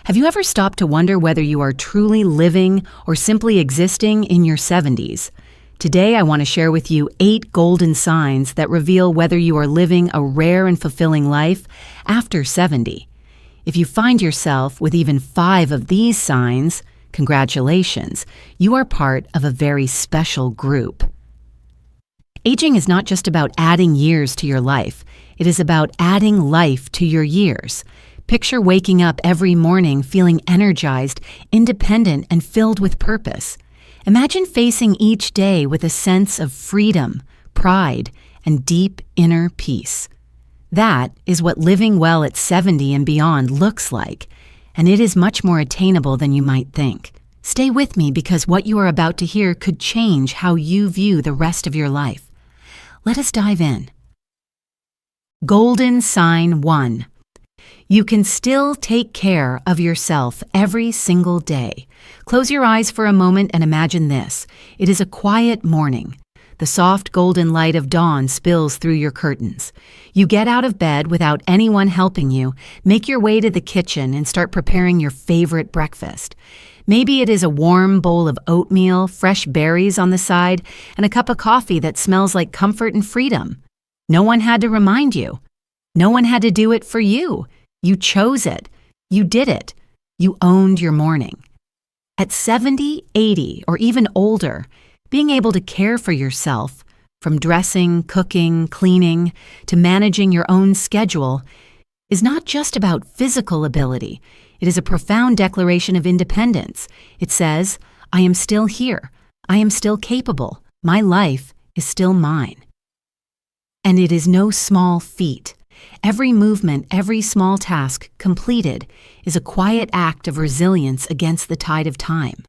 Have you ever stopped to wonder whether you are truly living or simply existing in your 70s? Today, I want to share with you 8 golden signs that reveal whether you are living a rare and fulfilling life after 70. If you find yourself with even 5 of these signs, congratulations, you are part of a very special group. Aging is not just about adding years to your life. It is about adding life to your years. Picture waking up every morning feeling energized, independent, and filled with purpose. Imagine facing each day with a sense of freedom, pride, and deep inner peace. That is what living well at 70 and beyond looks like, and it is much more attainable than you might think. Stay with me because what you are about to hear could change how you view the rest of your life. Let us dive in. Golden Sign 1. You can still take care of yourself every single day. Close your eyes for a moment and imagine this. It is a quiet morning. The soft golden light of dawn spills through your curtains. You get out of bed without anyone helping you, make your way to the kitchen and start preparing your favorite breakfast. Maybe it is a warm bowl of oatmeal, fresh berries on the side, and a cup of coffee that smells like comfort and freedom. No one had to remind you. No one had to do it for you. You chose it. You did it. You owned your morning. At 70, 80, or even older, being able to care for yourself, from dressing, cooking, cleaning, to managing your own schedule, is not just about physical ability. It is a profound declaration of independence. It says, I am still here. I am still capable. My life is still mine. And it is no small feat. Every movement, every small task completed is a quiet act of resilience against the tide of time.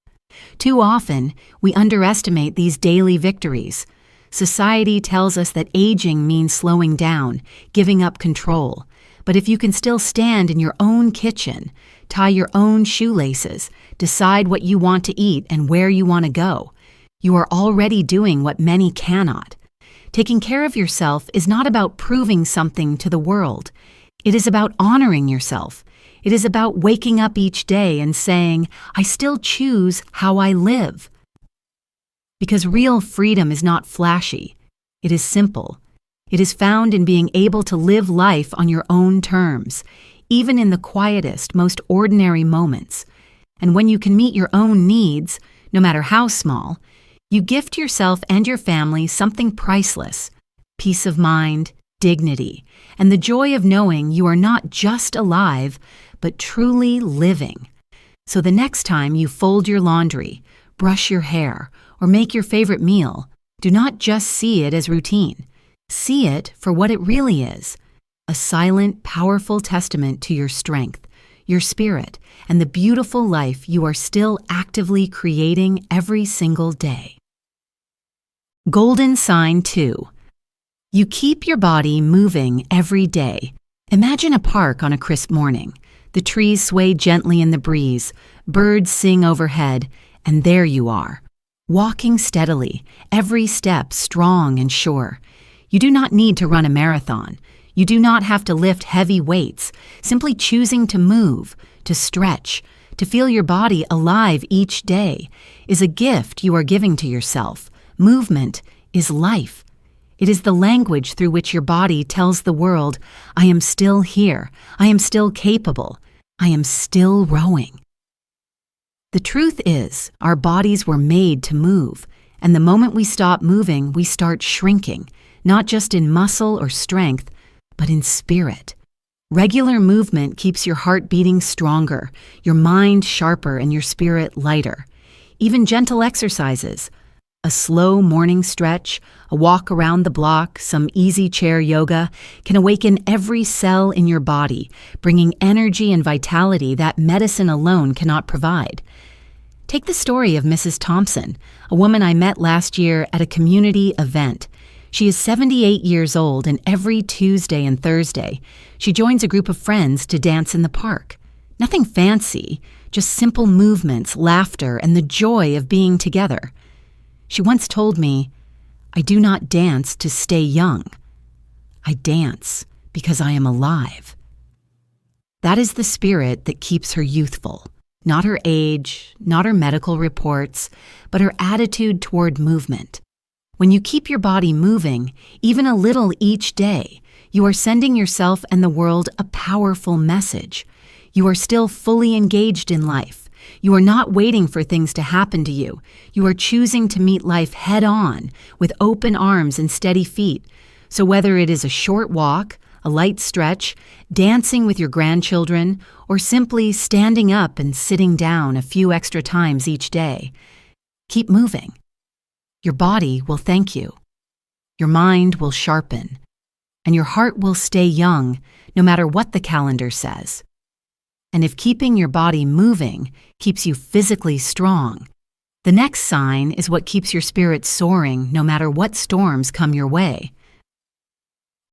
Too often, we underestimate these daily victories. Society tells us that aging means slowing down, giving up control. But if you can still stand in your own kitchen, tie your own shoelaces, decide what you want to eat and where you want to go, you are already doing what many cannot. Taking care of yourself is not about proving something to the world. It is about honoring yourself. It is about waking up each day and saying, I still choose how I live. Because real freedom is not flashy. It is simple. It is found in being able to live life on your own terms, even in the quietest, most ordinary moments. And when you can meet your own needs, no matter how small, you gift yourself and your family something priceless: peace of mind, dignity, and the joy of knowing you are not just alive, but truly living. So the next time you fold your laundry, brush your hair, or make your favorite meal, do not just see it as routine. See it for what it really is: a silent, powerful testament to your strength, your spirit, and the beautiful life you are still actively creating every single day. Golden Sign 2. You keep your body moving every day. Imagine a park on a crisp morning. The trees sway gently in the breeze, birds sing overhead, and there you are, walking steadily, every step strong and sure. You do not need to run a marathon. You do not have to lift heavy weights. Simply choosing to move, to stretch, to feel your body alive each day is a gift you are giving to yourself. Movement is life. It is the language through which your body tells the world, I am still here. I am still capable. I am still rowing. The truth is, our bodies were made to move, and the moment we stop moving, we start shrinking, not just in muscle or strength, but in spirit. Regular movement keeps your heart beating stronger, your mind sharper, and your spirit lighter. Even gentle exercises, a slow morning stretch, a walk around the block, some easy chair yoga, can awaken every cell in your body, bringing energy and vitality that medicine alone cannot provide. Take the story of Mrs. Thompson, a woman I met last year at a community event. She is 78 years old, and every Tuesday and Thursday, she joins a group of friends to dance in the park. Nothing fancy, just simple movements, laughter, and the joy of being together. She once told me, I do not dance to stay young. I dance because I am alive. That is the spirit that keeps her youthful. Not her age, not her medical reports, but her attitude toward movement. When you keep your body moving, even a little each day, you are sending yourself and the world a powerful message. You are still fully engaged in life. You are not waiting for things to happen to you. You are choosing to meet life head-on, with open arms and steady feet. So whether it is a short walk, a light stretch, dancing with your grandchildren, or simply standing up and sitting down a few extra times each day, keep moving. Your body will thank you. Your mind will sharpen. And your heart will stay young, no matter what the calendar says. And if keeping your body moving keeps you physically strong, the next sign is what keeps your spirit soaring no matter what storms come your way.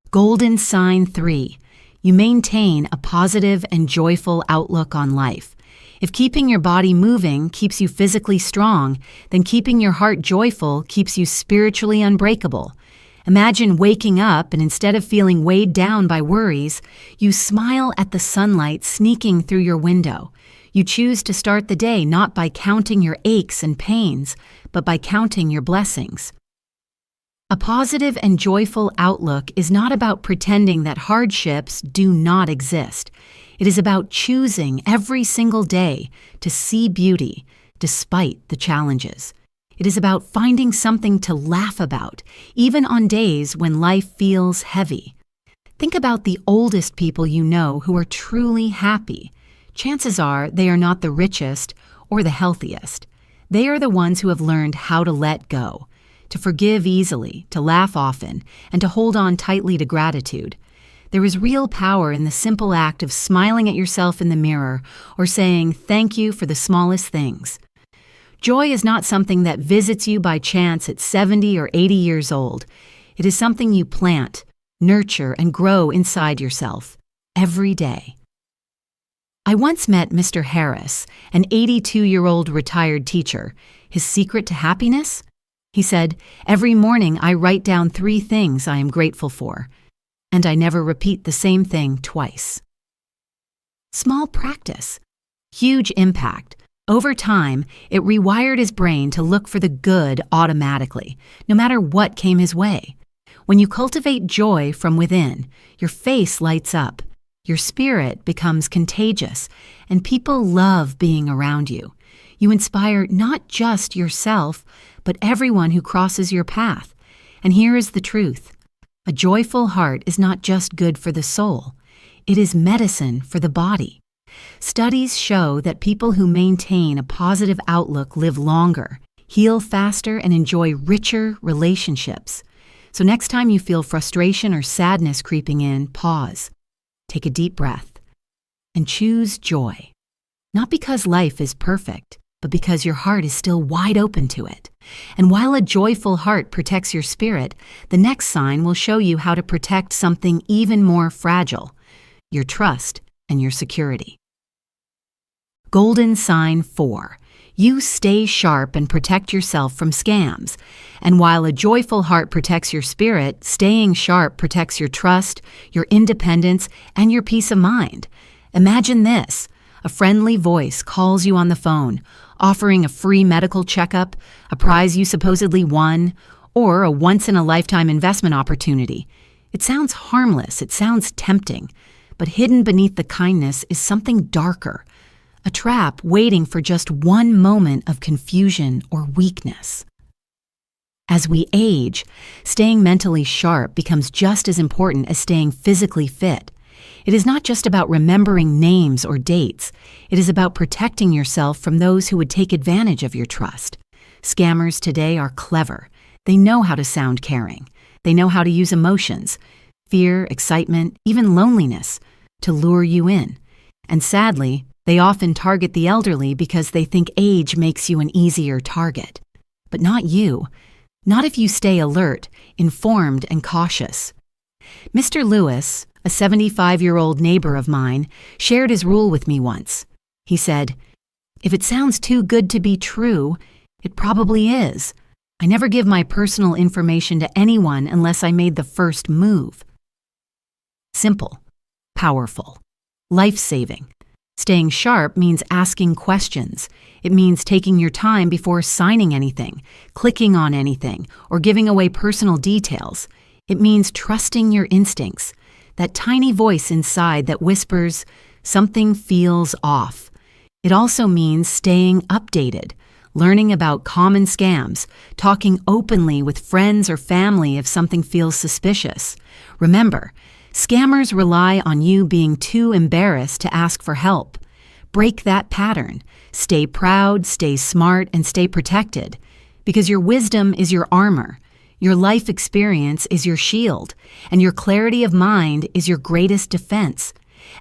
Golden sign 3. You maintain a positive and joyful outlook on life. If keeping your body moving keeps you physically strong, then keeping your heart joyful keeps you spiritually unbreakable. Imagine waking up and instead of feeling weighed down by worries, you smile at the sunlight sneaking through your window. You choose to start the day not by counting your aches and pains, but by counting your blessings. A positive and joyful outlook is not about pretending that hardships do not exist. It is about choosing every single day to see beauty despite the challenges. It is about finding something to laugh about, even on days when life feels heavy. Think about the oldest people you know who are truly happy. Chances are they are not the richest or the healthiest. They are the ones who have learned how to let go, to forgive easily, to laugh often, and to hold on tightly to gratitude. There is real power in the simple act of smiling at yourself in the mirror or saying thank you for the smallest things. Joy is not something that visits you by chance at 70 or 80 years old. It is something you plant, nurture, and grow inside yourself every day. I once met Mr. Harris, an 82-year-old retired teacher. His secret to happiness? He said, "Every morning I write down 3 things I am grateful for, and I never repeat the same thing twice." Small practice, huge impact. Over time, it rewired his brain to look for the good automatically, no matter what came his way. When you cultivate joy from within, your face lights up, your spirit becomes contagious, and people love being around you. You inspire not just yourself, but everyone who crosses your path. And here is the truth. A joyful heart is not just good for the soul. It is medicine for the body. Studies show that people who maintain a positive outlook live longer, heal faster, and enjoy richer relationships. So next time you feel frustration or sadness creeping in, pause, take a deep breath, and choose joy. Not because life is perfect, but because your heart is still wide open to it. And while a joyful heart protects your spirit, the next sign will show you how to protect something even more fragile, your trust and your security. Golden sign 4. You stay sharp and protect yourself from scams. And while a joyful heart protects your spirit, staying sharp protects your trust, your independence, and your peace of mind. Imagine this. A friendly voice calls you on the phone, offering a free medical checkup, a prize you supposedly won, or a once-in-a-lifetime investment opportunity. It sounds harmless, it sounds tempting, but hidden beneath the kindness is something darker. A trap waiting for just one moment of confusion or weakness. As we age, staying mentally sharp becomes just as important as staying physically fit. It is not just about remembering names or dates. It is about protecting yourself from those who would take advantage of your trust. Scammers today are clever. They know how to sound caring. They know how to use emotions, fear, excitement, even loneliness, to lure you in. And sadly, they often target the elderly because they think age makes you an easier target. But not you. Not if you stay alert, informed, and cautious. Mr. Lewis, a 75-year-old neighbor of mine, shared his rule with me once. He said, "If it sounds too good to be true, it probably is. I never give my personal information to anyone unless I made the first move." Simple, powerful. life-saving. Staying sharp means asking questions. It means taking your time before signing anything, clicking on anything, or giving away personal details. It means trusting your instincts, that tiny voice inside that whispers, something feels off. It also means staying updated, learning about common scams, talking openly with friends or family if something feels suspicious. Remember, scammers rely on you being too embarrassed to ask for help. Break that pattern. Stay proud, stay smart, and stay protected. Because your wisdom is your armor, your life experience is your shield, and your clarity of mind is your greatest defense.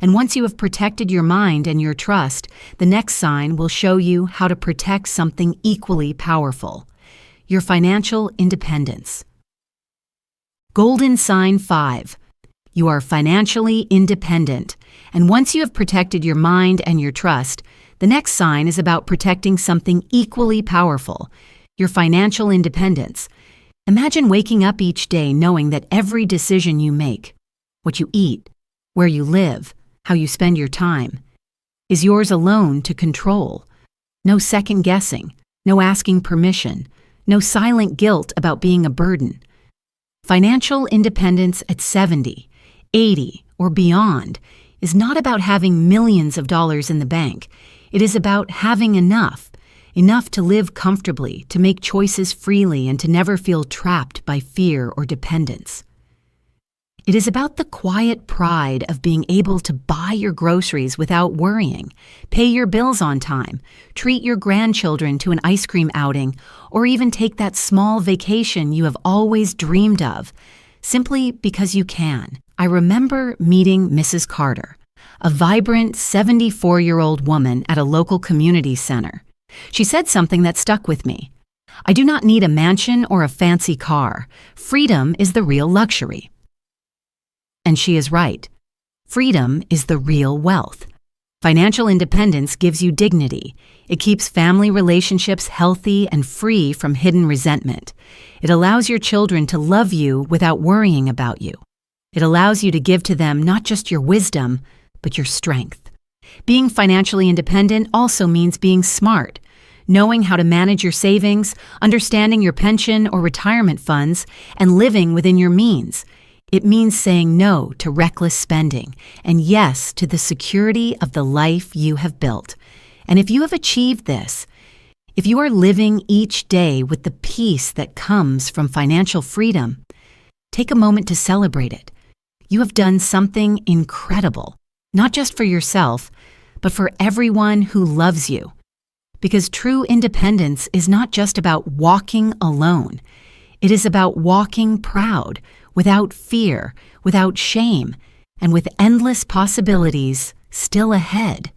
And once you have protected your mind and your trust, the next sign will show you how to protect something equally powerful: your financial independence. Golden sign 5. You are financially independent. And once you have protected your mind and your trust, the next sign is about protecting something equally powerful: your financial independence. Imagine waking up each day knowing that every decision you make, what you eat, where you live, how you spend your time, is yours alone to control. No second guessing, no asking permission, no silent guilt about being a burden. Financial independence at 70, 80, or beyond is not about having millions of dollars in the bank. It is about having enough to live comfortably, to make choices freely, and to never feel trapped by fear or dependence. It is about the quiet pride of being able to buy your groceries without worrying, pay your bills on time, treat your grandchildren to an ice cream outing, or even take that small vacation you have always dreamed of, simply because you can. I remember meeting Mrs. Carter, a vibrant 74-year-old woman at a local community center. She said something that stuck with me. "I do not need a mansion or a fancy car. Freedom is the real luxury." And she is right. Freedom is the real wealth. Financial independence gives you dignity. It keeps family relationships healthy and free from hidden resentment. It allows your children to love you without worrying about you. It allows you to give to them not just your wisdom, but your strength. Being financially independent also means being smart, knowing how to manage your savings, understanding your pension or retirement funds, and living within your means. It means saying no to reckless spending and yes to the security of the life you have built. And if you have achieved this, if you are living each day with the peace that comes from financial freedom, take a moment to celebrate it. You have done something incredible, not just for yourself, but for everyone who loves you. Because true independence is not just about walking alone. It is about walking proud, without fear, without shame, and with endless possibilities still ahead.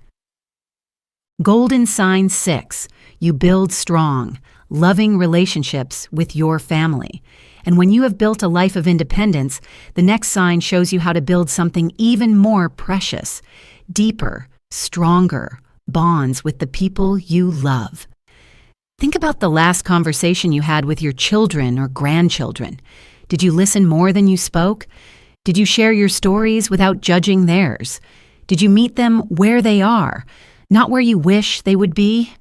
Golden sign 6. You build strong, loving relationships with your family. And when you have built a life of independence, the next sign shows you how to build something even more precious, deeper, stronger bonds with the people you love. Think about the last conversation you had with your children or grandchildren. Did you listen more than you spoke? Did you share your stories without judging theirs? Did you meet them where they are, not where you wish they would be?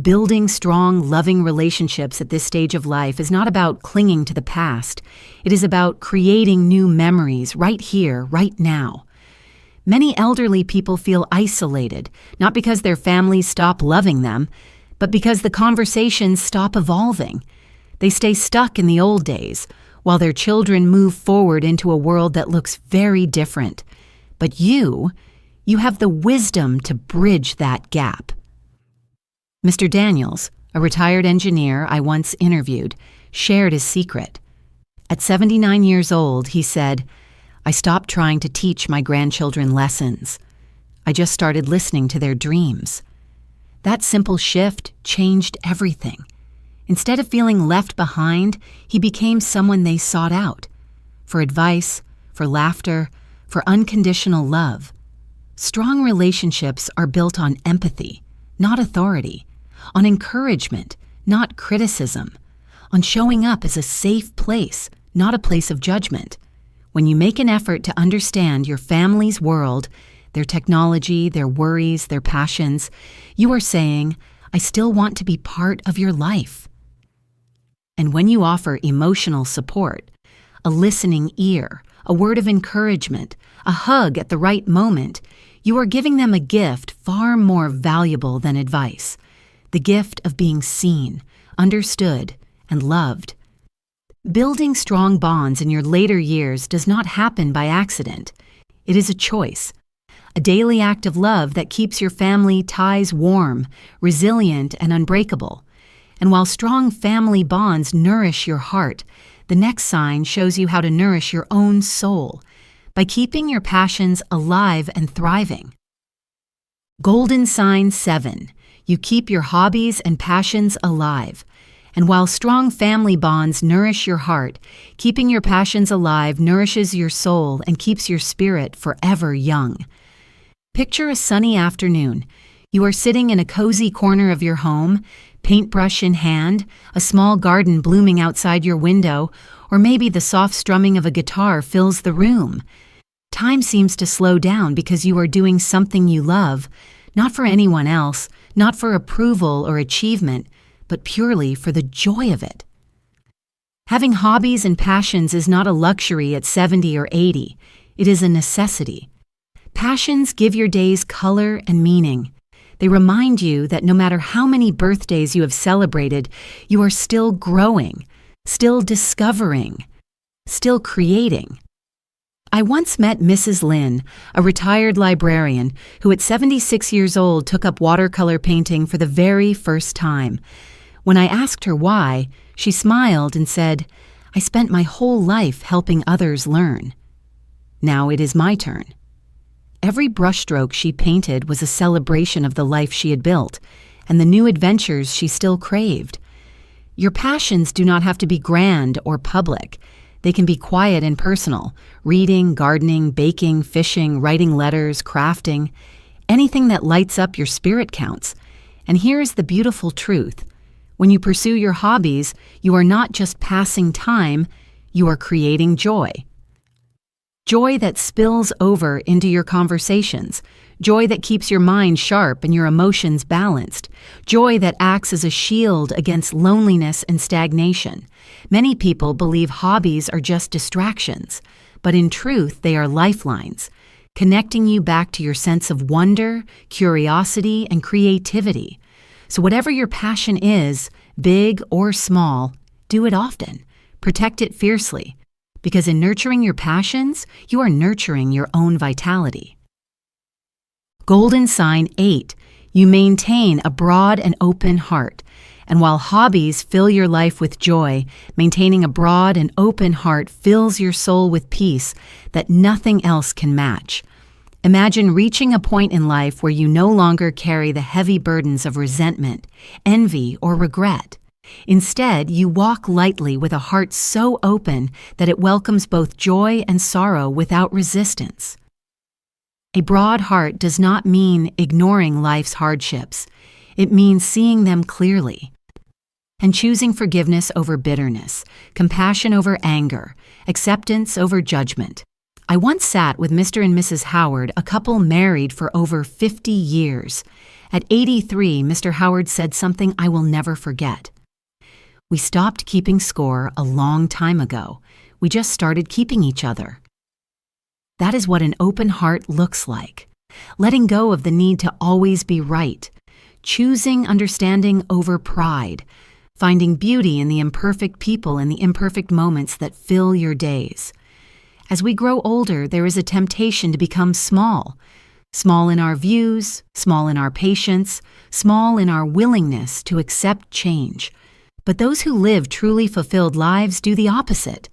Building strong, loving relationships at this stage of life is not about clinging to the past. It is about creating new memories right here, right now. Many elderly people feel isolated, not because their families stop loving them, but because the conversations stop evolving. They stay stuck in the old days, while their children move forward into a world that looks very different. But you have the wisdom to bridge that gap. Mr. Daniels, a retired engineer I once interviewed, shared his secret. At 79 years old, he said, "I stopped trying to teach my grandchildren lessons. I just started listening to their dreams." That simple shift changed everything. Instead of feeling left behind, he became someone they sought out, for advice, for laughter, for unconditional love. Strong relationships are built on empathy, not authority, on encouragement, not criticism, on showing up as a safe place, not a place of judgment. When you make an effort to understand your family's world, their technology, their worries, their passions, you are saying, I still want to be part of your life. And when you offer emotional support, a listening ear, a word of encouragement, a hug at the right moment, you are giving them a gift far more valuable than advice, the gift of being seen, understood, and loved. Building strong bonds in your later years does not happen by accident. It is a choice, a daily act of love that keeps your family ties warm, resilient, and unbreakable. And while strong family bonds nourish your heart, the next sign shows you how to nourish your own soul by keeping your passions alive and thriving. Golden sign 7. You keep your hobbies and passions alive. And while strong family bonds nourish your heart, keeping your passions alive nourishes your soul and keeps your spirit forever young. Picture a sunny afternoon. You are sitting in a cozy corner of your home, paintbrush in hand, a small garden blooming outside your window, or maybe the soft strumming of a guitar fills the room. Time seems to slow down because you are doing something you love, not for anyone else, not for approval or achievement, but purely for the joy of it. Having hobbies and passions is not a luxury at 70 or 80. It is a necessity. Passions give your days color and meaning. They remind you that no matter how many birthdays you have celebrated, you are still growing, still discovering, still creating. I once met Mrs. Lynn, a retired librarian who at 76 years old took up watercolor painting for the very first time. When I asked her why, she smiled and said, I spent my whole life helping others learn. Now it is my turn. Every brushstroke she painted was a celebration of the life she had built and the new adventures she still craved. Your passions do not have to be grand or public. They can be quiet and personal, reading, gardening, baking, fishing, writing letters, crafting. Anything that lights up your spirit counts. And here is the beautiful truth. When you pursue your hobbies, you are not just passing time, you are creating joy. Joy that spills over into your conversations. Joy that keeps your mind sharp and your emotions balanced. Joy that acts as a shield against loneliness and stagnation. Many people believe hobbies are just distractions, but in truth, they are lifelines, connecting you back to your sense of wonder, curiosity, and creativity. So whatever your passion is, big or small, do it often. Protect it fiercely. Because in nurturing your passions, you are nurturing your own vitality. Golden sign 8. You maintain a broad and open heart. And while hobbies fill your life with joy, maintaining a broad and open heart fills your soul with peace that nothing else can match. Imagine reaching a point in life where you no longer carry the heavy burdens of resentment, envy, or regret. Instead, you walk lightly with a heart so open that it welcomes both joy and sorrow without resistance. A broad heart does not mean ignoring life's hardships. It means seeing them clearly and choosing forgiveness over bitterness, compassion over anger, acceptance over judgment. I once sat with Mr. and Mrs. Howard, a couple married for over 50 years. At 83, Mr. Howard said something I will never forget. We stopped keeping score a long time ago. We just started keeping each other. That is what an open heart looks like. Letting go of the need to always be right. Choosing understanding over pride. Finding beauty in the imperfect people and the imperfect moments that fill your days. As we grow older, there is a temptation to become small. Small in our views, small in our patience, small in our willingness to accept change. But those who live truly fulfilled lives do the opposite.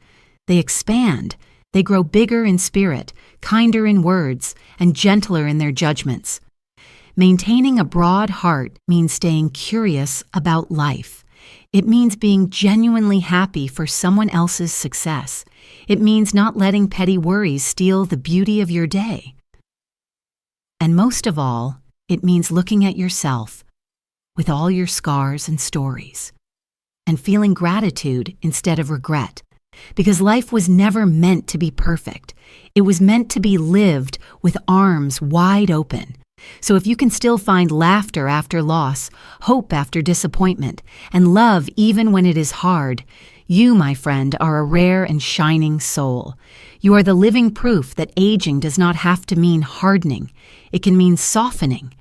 They expand. They grow bigger in spirit, kinder in words, and gentler in their judgments. Maintaining a broad heart means staying curious about life. It means being genuinely happy for someone else's success. It means not letting petty worries steal the beauty of your day. And most of all, it means looking at yourself with all your scars and stories and feeling gratitude instead of regret. Because life was never meant to be perfect. It was meant to be lived with arms wide open. So if you can still find laughter after loss, hope after disappointment, and love even when it is hard, you, my friend, are a rare and shining soul. You are the living proof that aging does not have to mean hardening. It can mean softening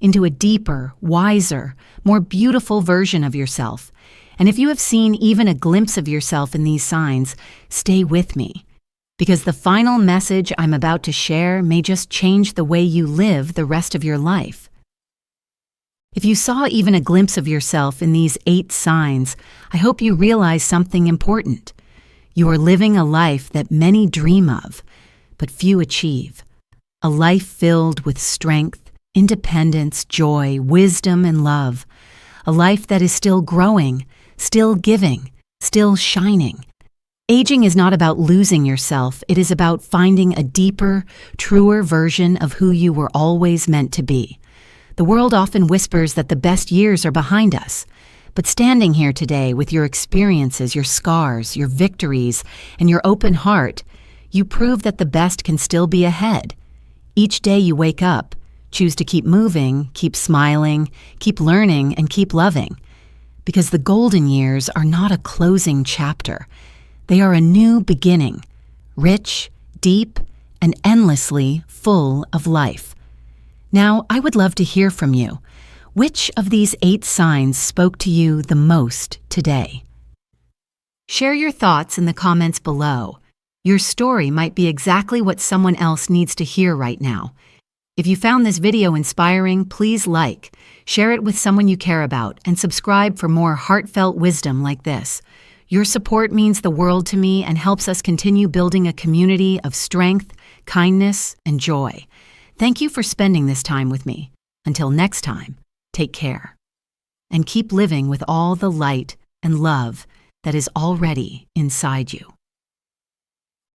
into a deeper, wiser, more beautiful version of yourself. And if you have seen even a glimpse of yourself in these signs, stay with me. Because the final message I'm about to share may just change the way you live the rest of your life. If you saw even a glimpse of yourself in these 8 signs, I hope you realize something important. You are living a life that many dream of, but few achieve. A life filled with strength, independence, joy, wisdom, and love. A life that is still growing, still giving, still shining. Aging is not about losing yourself. It is about finding a deeper, truer version of who you were always meant to be. The world often whispers that the best years are behind us. But standing here today with your experiences, your scars, your victories, and your open heart, you prove that the best can still be ahead. Each day you wake up, choose to keep moving, keep smiling, keep learning, and keep loving. Because the golden years are not a closing chapter. They are a new beginning, rich, deep, and endlessly full of life. Now, I would love to hear from you. Which of these 8 signs spoke to you the most today? Share your thoughts in the comments below. Your story might be exactly what someone else needs to hear right now. If you found this video inspiring, please like, share it with someone you care about, and subscribe for more heartfelt wisdom like this. Your support means the world to me and helps us continue building a community of strength, kindness, and joy. Thank you for spending this time with me. Until next time, take care. And keep living with all the light and love that is already inside you.